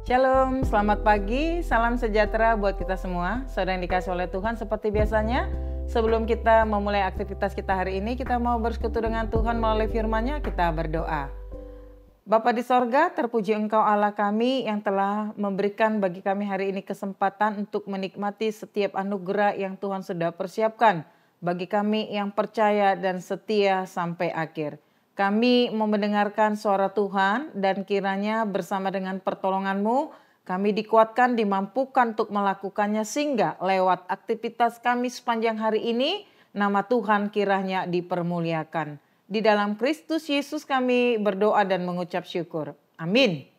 Shalom, selamat pagi, salam sejahtera buat kita semua. Saudara yang dikasih oleh Tuhan, seperti biasanya, sebelum kita memulai aktivitas kita hari ini, kita mau bersekutu dengan Tuhan melalui firman-Nya, kita berdoa. Bapa di sorga, terpuji Engkau Allah kami yang telah memberikan bagi kami hari ini kesempatan untuk menikmati setiap anugerah yang Tuhan sudah persiapkan bagi kami yang percaya dan setia sampai akhir. Kami mau mendengarkan suara Tuhan dan kiranya bersama dengan pertolongan-Mu kami dikuatkan, dimampukan untuk melakukannya sehingga lewat aktivitas kami sepanjang hari ini nama Tuhan kiranya dipermuliakan. Di dalam Kristus Yesus kami berdoa dan mengucap syukur. Amin.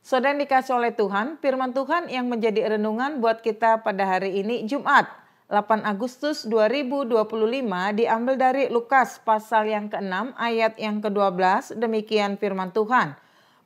Saudara yang dikasih oleh Tuhan, firman Tuhan yang menjadi renungan buat kita pada hari ini Jumat 8 Agustus 2025 diambil dari Lukas pasal yang ke-6 ayat yang ke-12. Demikian firman Tuhan.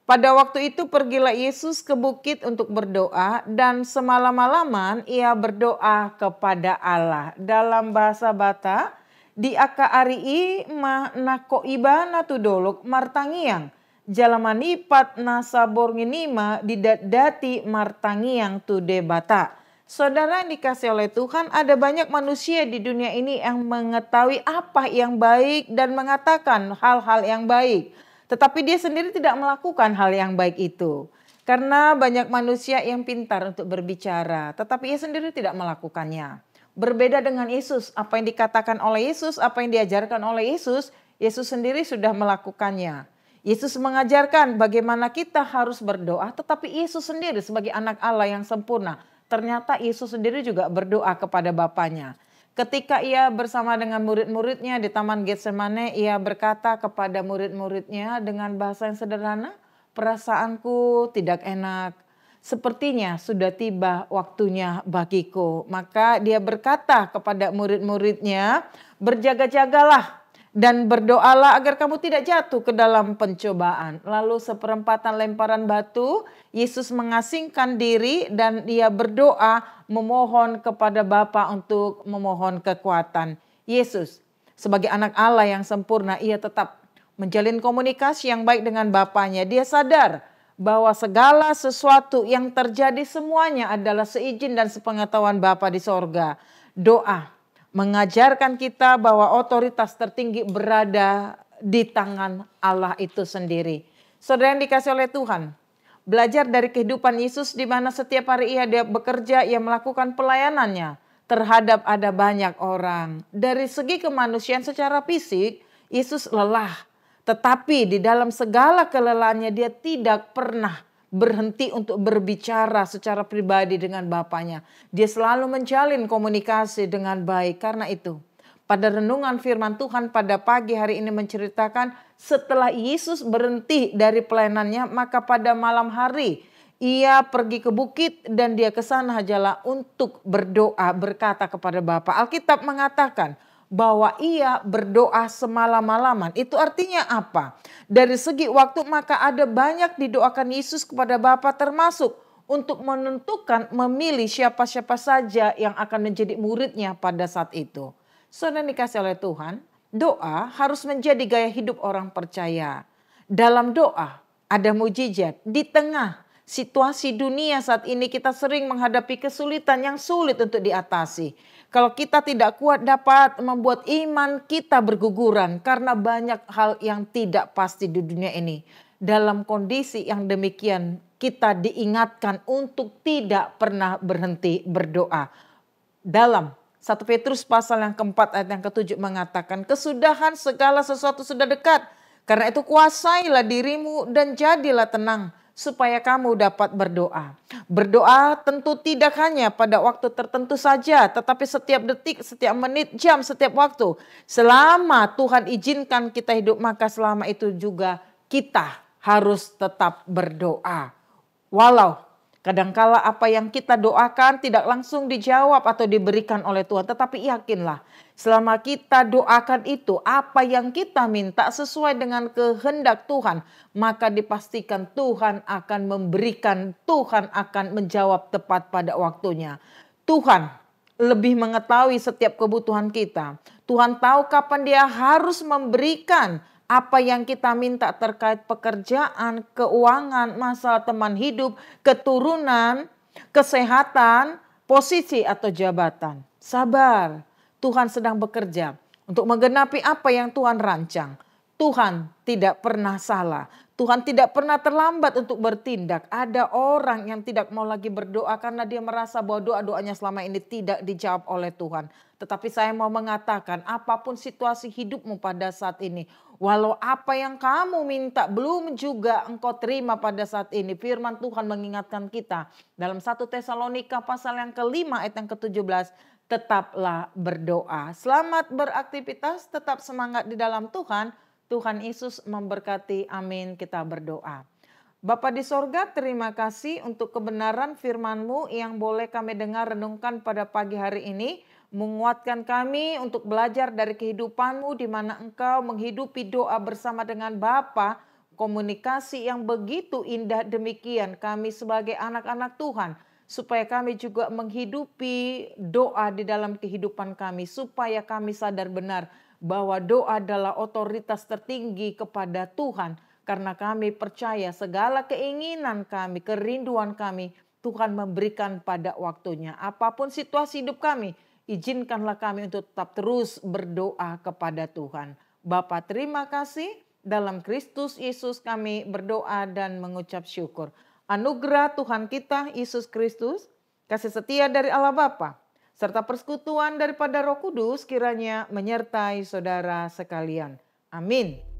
Pada waktu itu pergilah Yesus ke bukit untuk berdoa dan semalam-malaman ia berdoa kepada Allah. Dalam bahasa Bata, di aka arii mah nako ibana tudolok martangiang. Jalamani pat nasabor nginima didati martangiang tude bata. Saudara yang dikasih oleh Tuhan, ada banyak manusia di dunia ini yang mengetahui apa yang baik dan mengatakan hal-hal yang baik. Tetapi dia sendiri tidak melakukan hal yang baik itu. Karena banyak manusia yang pintar untuk berbicara, tetapi ia sendiri tidak melakukannya. Berbeda dengan Yesus, apa yang dikatakan oleh Yesus, apa yang diajarkan oleh Yesus, Yesus sendiri sudah melakukannya. Yesus mengajarkan bagaimana kita harus berdoa, tetapi Yesus sendiri sebagai anak Allah yang sempurna, ternyata Yesus sendiri juga berdoa kepada Bapanya. Ketika ia bersama dengan murid-muridnya di Taman Getsemane, ia berkata kepada murid-muridnya dengan bahasa yang sederhana, "Perasaanku tidak enak. Sepertinya sudah tiba waktunya bagiku." Maka dia berkata kepada murid-muridnya, "Berjaga-jagalah dan berdoalah agar kamu tidak jatuh ke dalam pencobaan." Lalu seperempatan lemparan batu, Yesus mengasingkan diri dan dia berdoa memohon kepada Bapa untuk memohon kekuatan. Yesus sebagai anak Allah yang sempurna, ia tetap menjalin komunikasi yang baik dengan Bapanya. Dia sadar bahwa segala sesuatu yang terjadi semuanya adalah seizin dan sepengetahuan Bapa di sorga. Doa mengajarkan kita bahwa otoritas tertinggi berada di tangan Allah itu sendiri. Saudara yang dikasih oleh Tuhan, belajar dari kehidupan Yesus di mana setiap hari dia bekerja, ia melakukan pelayanannya terhadap ada banyak orang. Dari segi kemanusiaan secara fisik, Yesus lelah. Tetapi di dalam segala kelelahannya dia tidak pernah berhenti untuk berbicara secara pribadi dengan Bapanya. Dia selalu menjalin komunikasi dengan baik. Karena itu, pada renungan firman Tuhan pada pagi hari ini menceritakan setelah Yesus berhenti dari pelayanannya, maka pada malam hari ia pergi ke bukit dan dia ke sana hajalah untuk berdoa, berkata kepada Bapa. Alkitab mengatakan bahwa ia berdoa semalam-malaman. Itu artinya apa? Dari segi waktu maka ada banyak didoakan Yesus kepada Bapa, termasuk untuk menentukan memilih siapa-siapa saja yang akan menjadi muridnya pada saat itu. Saudara dikasih oleh Tuhan, doa harus menjadi gaya hidup orang percaya. Dalam doa ada mujizat. Di tengah situasi dunia saat ini kita sering menghadapi kesulitan yang sulit untuk diatasi. Kalau kita tidak kuat dapat membuat iman kita berguguran karena banyak hal yang tidak pasti di dunia ini. Dalam kondisi yang demikian kita diingatkan untuk tidak pernah berhenti berdoa. Dalam 1 Petrus pasal yang keempat ayat yang ketujuh mengatakan, "Kesudahan segala sesuatu sudah dekat. Karena itu kuasailah dirimu dan jadilah tenang supaya kamu dapat berdoa." Berdoa tentu tidak hanya pada waktu tertentu saja, tetapi setiap detik, setiap menit, jam, setiap waktu. Selama Tuhan izinkan kita hidup, maka selama itu juga kita harus tetap berdoa. Walau kadangkala apa yang kita doakan tidak langsung dijawab atau diberikan oleh Tuhan. Tetapi yakinlah, selama kita doakan itu, apa yang kita minta sesuai dengan kehendak Tuhan, maka dipastikan Tuhan akan memberikan, Tuhan akan menjawab tepat pada waktunya. Tuhan lebih mengetahui setiap kebutuhan kita. Tuhan tahu kapan dia harus memberikan Apa yang kita minta terkait pekerjaan, keuangan, masalah teman hidup, keturunan, kesehatan, posisi atau jabatan. Sabar, Tuhan sedang bekerja untuk menggenapi apa yang Tuhan rancang. Tuhan tidak pernah salah. Tuhan tidak pernah terlambat untuk bertindak. Ada orang yang tidak mau lagi berdoa karena dia merasa bahwa doa-doanya selama ini tidak dijawab oleh Tuhan. Tetapi saya mau mengatakan, apapun situasi hidupmu pada saat ini, walau apa yang kamu minta belum juga engkau terima pada saat ini, firman Tuhan mengingatkan kita dalam 1 Tesalonika pasal yang kelima ayat yang ke-17, tetaplah berdoa. Selamat beraktivitas, tetap semangat di dalam Tuhan. Tuhan Yesus memberkati, amin. Kita berdoa. Bapa di sorga, terima kasih untuk kebenaran firman-Mu yang boleh kami dengar renungkan pada pagi hari ini. Menguatkan kami untuk belajar dari kehidupan-Mu di mana Engkau menghidupi doa bersama dengan Bapa. Komunikasi yang begitu indah demikian kami sebagai anak-anak Tuhan. Supaya kami juga menghidupi doa di dalam kehidupan kami. Supaya kami sadar benar bahwa doa adalah otoritas tertinggi kepada Tuhan. Karena kami percaya segala keinginan kami, kerinduan kami, Tuhan memberikan pada waktunya. Apapun situasi hidup kami, izinkanlah kami untuk tetap terus berdoa kepada Tuhan. Bapa, terima kasih. Dalam Kristus Yesus kami berdoa dan mengucap syukur. Anugerah Tuhan kita, Yesus Kristus, kasih setia dari Allah Bapa, serta persekutuan daripada Roh Kudus kiranya menyertai saudara sekalian. Amin.